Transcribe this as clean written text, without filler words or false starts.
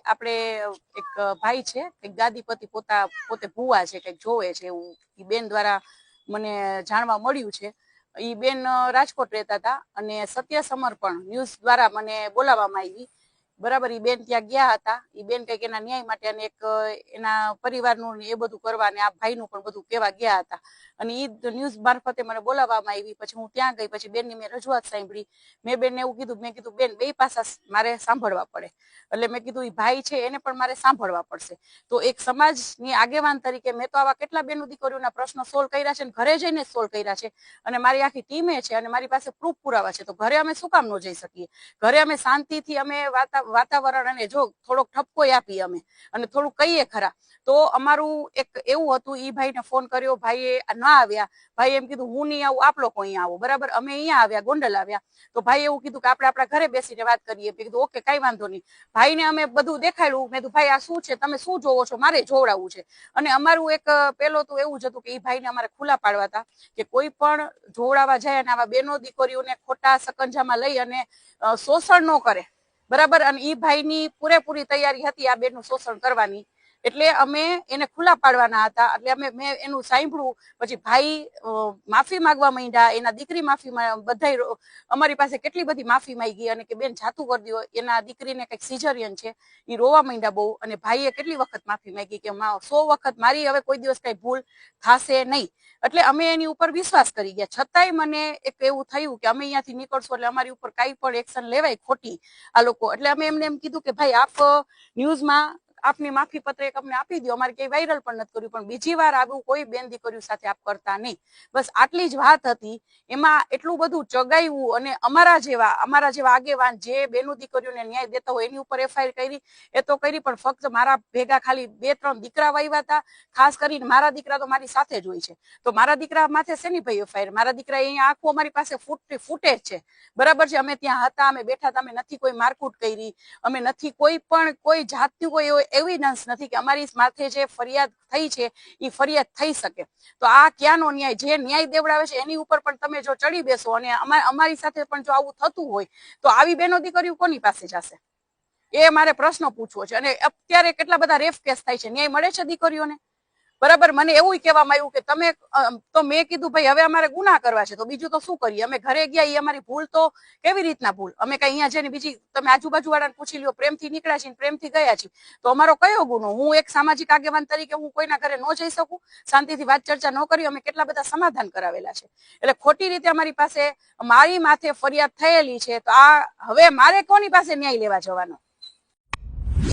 આપણે એક ભાઈ છે એક ગાદીપતિ પોતે ભૂવા છે કંઈક જોવે છે એવું ઈ બેન દ્વારા મને જાણવા મળ્યું છે। ઈ બેન રાજકોટ રહેતા હતા અને સત્ય સમર્પણ ન્યૂઝ દ્વારા મને બોલાવવામાં આવી। બરાબર, ઈ બેન ત્યાં ગયા હતા। ઈ બેન કંઈક એના ન્યાય માટે અને એક એના પરિવારનું એ બધું કરવા અને આ ભાઈનું પણ બધું કહેવા ગયા હતા અને ઈ ન્યૂઝ મારફતે મને બોલાવવામાં આવી। પછી હું ત્યાં ગઈ, પછી બેનની મેં રજૂઆત સાંભળી। મેં બેનને એવું કીધું, મેં કીધું બેન બે પાસા મારે સાંભળવા પડે, એટલે મેં કીધું ઈ ભાઈ છે એને પણ મારે સાંભળવા પડશે। તો એક સમાજની આગેવાન તરીકે મેં તો આવા કેટલા બેનો દીકરીઓના પ્રશ્નો સોલ્વ કર્યા છે, ઘરે જઈને સોલ્વ કર્યા છે અને મારી આખી ટીમે છે અને મારી પાસે પ્રૂફ પુરાવા છે। તો ઘરે અમે શું કામ ન જઈ શકીએ? ઘરે અમે શાંતિથી અમે વાતાવરણ અને જો થોડોક ઠપકો આપી અમે અને થોડું કહીએ ખરા। તો અમારું એક એવું હતું, ઈ ભાઈને ફોન કર્યો, ભાઈએ ના આવ્યા। ભાઈ એમ કીધું હું નહીં આવું, આપ લોકો અહીંયા આવો। બરાબર, અમે અહીંયા આવ્યા, ગોંડલ આવ્યા, તો ભાઈ એવું કીધું કે આપણે આપણા ઘરે બેસીને વાત કરીએ। મેં કીધું ઓકે, કઈ વાંધો નહીં। ભાઈને અમે બધું દેખાડ્યું। મેં કીધું ભાઈ આ શું છે, તમે શું જોવો છો, મારે જોવડાવવું છે। અને અમારું એક પેલો તો એવું જ હતું કે ઈ ભાઈને અમારે ખુલ્લા પાડવા હતા કે કોઈ પણ જોવડાવવા જાય અને આવા બેનો દીકરીઓને ખોટા સકંજામાં લઈ અને શોષણ ન કરે। બરાબર, અને ઈ ભાઈની પૂરેપૂરી તૈયારી હતી આ બેનનું શોષણ કરવાની, એટલે અમે એને ખુલ્લા પાડવાના હતા। એટલે મેં એનું સાંભળ્યું। પછી ભાઈ માફી માંગવા માંડ્યા, એના દીકરી માફી બધા અમારી પાસે કેટલી બધી માફી માંગી અને કે બેન જાતું કરી દો, એના દીકરીને કંઈક સિઝરિયન છે, એ રોવા માંડ્યા બહુ। અને ભાઈએ કેટલી વખત માફી માંગી કે 100 વખત મારી હવે કોઈ દિવસ કઈ ભૂલ થશે નહીં। એટલે અમે એની ઉપર વિશ્વાસ કરી ગયા, છતાંય મને એક એવું થયું કે અમે અહીંયાથી નીકળશું એટલે અમારી ઉપર કઈ પણ એક્શન લેવાય ખોટી આ લોકો। એટલે અમે એમને એમ કીધું કે ભાઈ આપ ન્યૂઝમાં આપની માફી પત્ર એક અમને આપી દો, અમારે કઈ વાયરલ પણ નથી કર્યું, પણ બીજી વાર આવું કોઈ બેન દીકરીઓ સાથે આપ કરતા નહીં। બસ આટલી જ વાત હતી। એમાં એટલું બધું ચગાવ્યું અને અમારા જેવા આગેવાન જે બેનો દીકરીઓને ન્યાય દેતા હોય એની ઉપર એફઆઈઆર કરી એ તો કરી, પણ ફક્ત મારા ભેગા ખાલી 2-3 દીકરા વાવ્યા હતા। ખાસ કરીને મારા દીકરા તો મારી સાથે જ હોય છે, તો મારા દીકરા માથે શેની ભાઈ એફઆઈઆર? મારા દીકરા અહીંયા આખું અમારી પાસે ફૂટેજ છે, બરાબર છે। અમે ત્યાં હતા, અમે બેઠા હતા, અમે નથી કોઈ મારકૂટ કરી, અમે નથી કોઈ જાતની કોઈ એવિડન્સ નથી કે અમારી માથે જે ફરિયાદ થઈ છે એ ફરિયાદ થઈ શકે। તો આ ક્યાંનો ન્યાય? જે ન્યાય દેવડાવે છે એની ઉપર પણ તમે જો ચડી બેસો અને અમારી સાથે પણ જો આવું થતું હોય તો આવી બેનો દીકરીઓ કોની પાસે જશે? એ મારે પ્રશ્ન પૂછવો છે। અને અત્યારે કેટલા બધા રેપ કેસ થાય છે, ન્યાય મળે છે દીકરીઓને? બરાબર, મને એવું કહેવામાં આવ્યું કે તમે તો મેં કીધું ભાઈ હવે અમારે ગુના કરવા છે તો બીજું તો શું કરીએ? અમે ઘરે ગયા, એ અમારી ભૂલ તો કેવી રીતના ભૂલ? અમે કઈ અહીંયા જઈને બીજી તમે આજુબાજુ વાળાને પૂછી લ્યો, પ્રેમથી નીકળ્યા છીએ, પ્રેમથી ગયા છીએ, તો અમારો કયો ગુનો? હું એક સામાજિક આગેવાન તરીકે હું કોઈના ઘરે ન જઈ શકું? શાંતિથી વાત ચર્ચા ન કરી? અમે કેટલા બધા સમાધાન કરાવેલા છે। એટલે ખોટી રીતે અમારી પાસે મારી માથે ફરિયાદ થયેલી છે, તો આ હવે મારે કોની પાસે ન્યાય લેવા જવાનો?